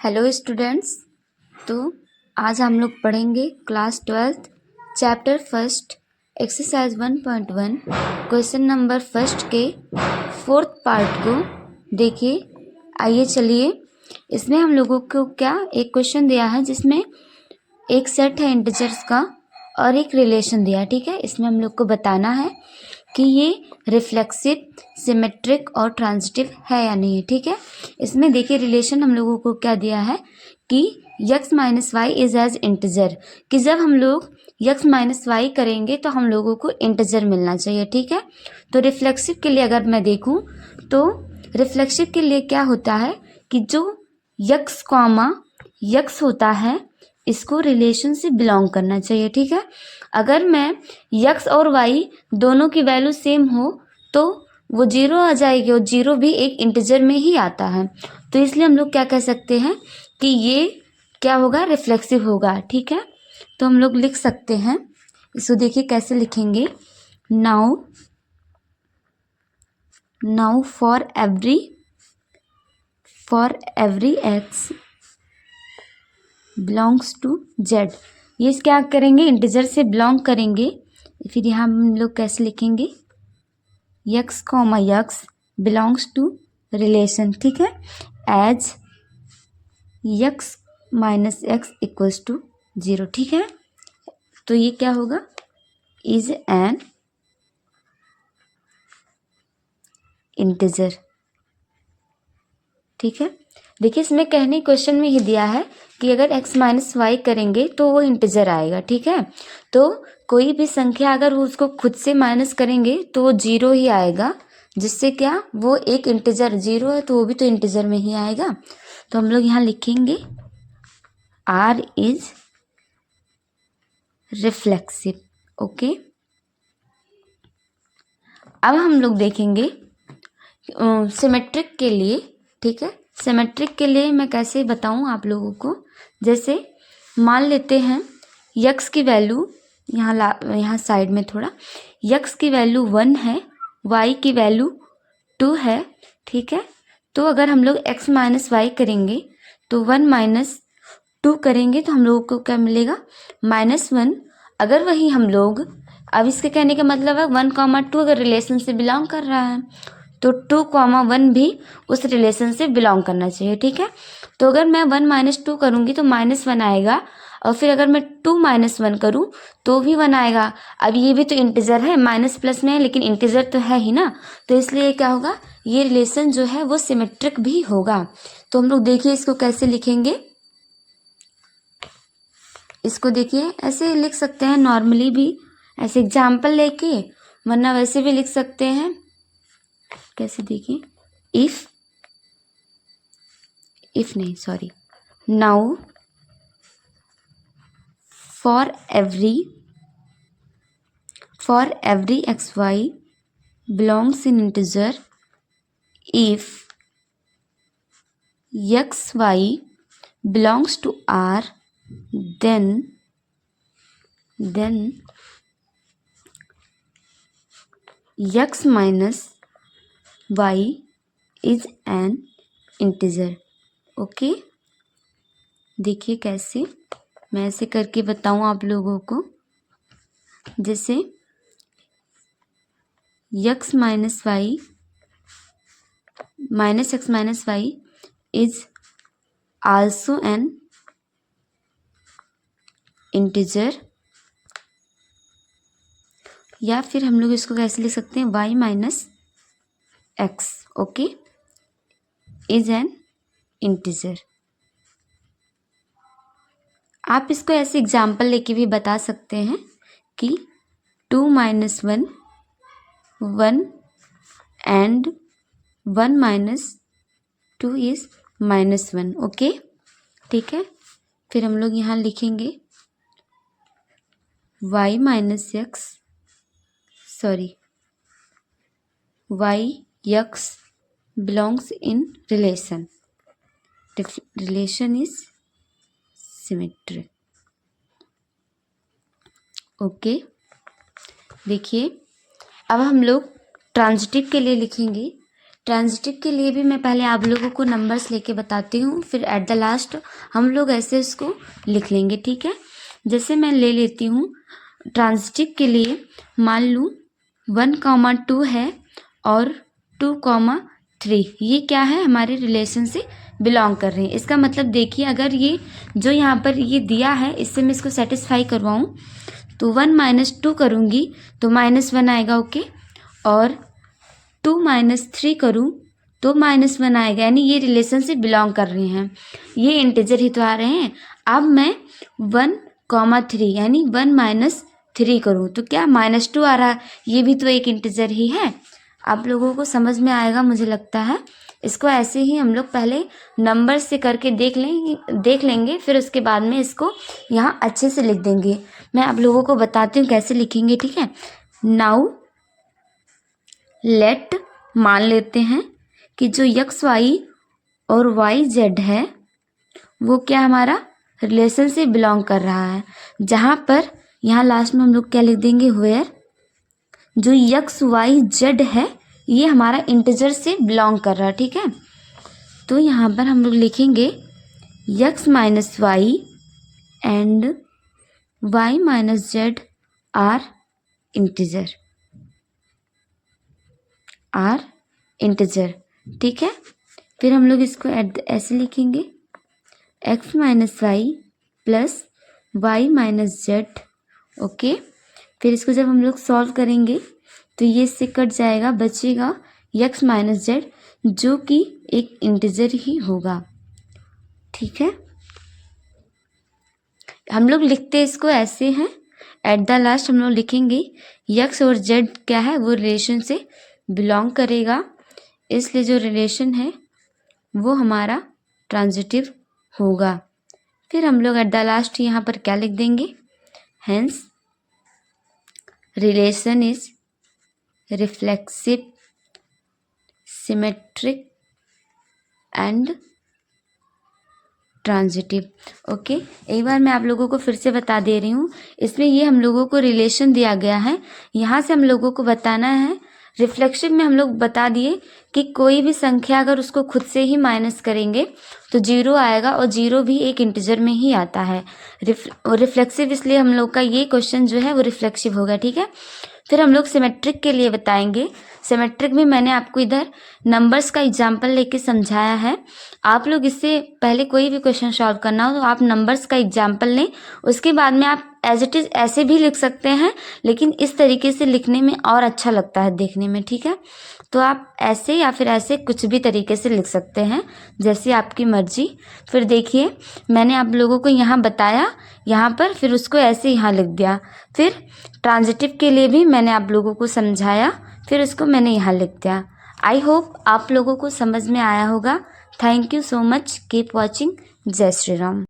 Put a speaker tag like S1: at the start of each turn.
S1: Hello students. तो आज हम लोग पढ़ेंगे class 12th chapter first exercise 1.1 question number first के फोर्थ पार्ट को। देखिए, आइए चलिए, इसमें हम लोगों को क्या एक क्वेश्चन दिया है जिसमें एक सेट है इंटीजर्स का और एक रिलेशन दिया है। ठीक है, इसमें हम लोग को बताना है कि ये रिफ्लेक्सिव, सिमेट्रिक और ट्रांजिटिव है या नहीं है। ठीक है, इसमें देखिए रिलेशन हम लोगों को क्या दिया है कि x minus y is as integer, कि जब हम लोग x माइनस वाई करेंगे तो हम लोगों को इंटीजर मिलना चाहिए। ठीक है, तो रिफ्लेक्सिव के लिए अगर मैं देखूं तो रिफ्लेक्सिव के लिए क्या होता है कि जो x कॉमा x होता है इसको रिलेशन से बिलोंग करना चाहिए। ठीक है, अगर मैं x और y दोनों की वैल्यू सेम हो तो वो जीरो आ जाएगी, और जीरो भी एक इंटीजर में ही आता है। तो इसलिए हम लोग क्या कह सकते हैं कि ये क्या होगा, रिफ्लेक्सिव होगा। ठीक है, तो हम लोग लिख सकते हैं इसको। देखिए कैसे लिखेंगे, now for every x belongs to z, ये क्या करेंगे, इंटीजर से बिलोंग करेंगे। फिर यहाँ हम लोग कैसे लिखेंगे, x comma x belongs to relation. ठीक है, as x minus x equals to 0। ठीक है, तो ये क्या होगा, इज एन इंटीजर। ठीक है, देखिए इसमें कहने क्वेश्चन में ही दिया है कि अगर x माइनस वाई करेंगे तो वो इंटीजर आएगा। ठीक है, तो कोई भी संख्या अगर वो उसको खुद से माइनस करेंगे तो वो 0 ही आएगा, जिससे क्या वो एक इंटीजर, 0 है तो वो भी तो इंटीजर में ही आएगा। तो हम लोग यहाँ लिखेंगे R इज रिफ्लेक्सिव। ओके, अब हम लोग देखेंगे सिमेट्रिक के लिए। ठीक है, सिमेट्रिक के लिए मैं कैसे बताऊं आप लोगों को। जैसे मान लेते हैं x की वैल्यू यहाँ साइड में थोड़ा, x की वैल्यू 1 है, y की वैल्यू 2 है। ठीक है, तो अगर हम लोग x माइनस वाई करेंगे तो 1 माइनस 2 करेंगे तो हम लोगों को क्या मिलेगा, -1। अगर वही हम लोग, अब इसके कहने का मतलब है 1, 2 अगर रिलेशन से बिलोंग कर रहा है तो 2, 1 भी उस रिलेशन से बिलोंग करना चाहिए। ठीक है, तो अगर मैं 1 माइनस 2 करूँगी तो -1 आएगा, और फिर अगर मैं 2 माइनस 1 करूँ तो भी 1 आएगा। अब ये भी तो इंटीजर है, माइनस प्लस में है लेकिन इंटीजर तो है ही ना, तो इसलिए क्या होगा, ये रिलेशन जो है वो सिमेट्रिक भी होगा। तो हम लोग देखिए इसको कैसे लिखेंगे। इसको देखिए ऐसे लिख सकते हैं नॉर्मली भी, ऐसे एग्जाम्पल लेके, वरना वैसे भी लिख सकते हैं। कैसे देखिए, इफ नहीं, sorry, now for every x y belongs in integer, if x y belongs to R, then x minus y is an integer। Okay, देखिए कैसे मैं ऐसे करके बताऊं आप लोगों को। जैसे x minus y is also an integer, या फिर हम लोग इसको कैसे लिख सकते हैं, y minus x, okay, is an integer. आप इसको ऐसे एग्जाम्पल लेके भी बता सकते हैं कि 2 minus 1 1 and 1 minus 2 is -1। Okay, ठीक है, फिर हम लोग यहाँ लिखेंगे y x belongs in relation is symmetric। Okay, देखिए अब हम लोग ट्रांजिटिव के लिए लिखेंगे ट्रांजिटिव के लिए भी मैं पहले आप लोगों को नंबर्स लेके बताती हूँ, फिर एट द लास्ट हम लोग ऐसे इसको लिख लेंगे, ठीक है। जैसे मैं ले लेती हूँ ट्रांजिटिव के लिए, मान लूँ 1,2 है और 2,3, ये क्या है, हमारे रिलेशन से बिलोंग कर रहे हैं। इसका मतलब देखिए, अगर ये जो यहाँ पर ये दिया है इससे मैं इसको सेटिस्फाई करवाऊँ तो 1 - 2 करूँगी तो -1 आएगा, ओके। और 2 - 3 करूँ तो -1 आएगा, यानी ये रिलेशन से बिलोंग कर रहे हैं, ये इंटीजर ही तो आ रहे हैं। अब मैं 1,3 यानी 1 - 3 करूँ तो क्या -2 आ रहा, ये भी तो एक इंटीजर ही है। आप लोगों को समझ में आएगा मुझे लगता है। इसको ऐसे ही हम लोग पहले नंबर से करके देख लेंगे, फिर उसके बाद में इसको यहाँ अच्छे से लिख देंगे। मैं आप लोगों को बताती हूँ कैसे लिखेंगे, ठीक है। नाउ लेट, मान लेते हैं कि जो XY और YZ है वो क्या हमारा रिलेशन से बिलोंग कर रहा है, जहाँ पर यहाँ लास्ट में हम लोग क्या लिख देंगे, वेयर जो XYZ है ये हमारा इंटीजर से बिलोंग कर रहा है, ठीक है। तो यहाँ पर हम लोग लिखेंगे X - Y and Y - Z are integer, ठीक है। फिर हम लोग इसको ऐसे लिखेंगे X - Y plus Y - Z, okay. फिर इसको जब हम लोग सॉल्व करेंगे तो ये इससे कट जाएगा, बचेगा X - Z जो कि एक इंटीजर ही होगा, ठीक है। हम लोग लिखते इसको ऐसे हैं, एट द लास्ट हम लोग लिखेंगे X और Z क्या है, वो रिलेशन से बिलोंग करेगा, इसलिए जो रिलेशन है वो हमारा ट्रांजिटिव होगा। फिर हम लोग एट द लास्ट यहाँ पर क्या लिख देंगे, hence relation is reflexive, symmetric and transitive, okay. एक बार मैं आप लोगों को फिर से बता दे रही हूँ, इसमें ये हम लोगों को रिलेशन दिया गया है, यहाँ से हम लोगों को बताना है। रिफ्लेक्सिव में हम लोग बता दिए कि कोई भी संख्या अगर उसको खुद से ही माइनस करेंगे तो 0 आएगा, और 0 भी एक इंटीजर में ही आता है। रिफ्लेक्सिव इसलिए हम लोग का ये क्वेश्चन जो है वो रिफ्लेक्सिव होगा, ठीक है। फिर हम लोग सिमेट्रिक के लिए बताएंगे। सिमेट्रिक में मैंने आपको इधर नंबर्स का एग्जाम्पल लेके समझाया है। आप लोग इससे पहले कोई भी क्वेश्चन सॉल्व करना हो तो आप नंबर्स का एग्जाम्पल लें, उसके बाद में आप एज इट इज़ ऐसे भी लिख सकते हैं, लेकिन इस तरीके से लिखने में और अच्छा लगता है देखने में, ठीक है। तो आप ऐसे या फिर ऐसे कुछ भी तरीके से लिख सकते हैं, जैसे आपकी मर्जी। फिर देखिए मैंने आप लोगों को यहाँ बताया, यहाँ पर, फिर उसको ऐसे यहाँ लिख दिया। फिर ट्रांजिटिव के लिए भी मैंने आप लोगों को समझाया, फिर उसको मैंने यहाँ लिख दिया। आई होप आप लोगों को समझ में आया होगा। Thank you so much, keep watching. जय श्री राम।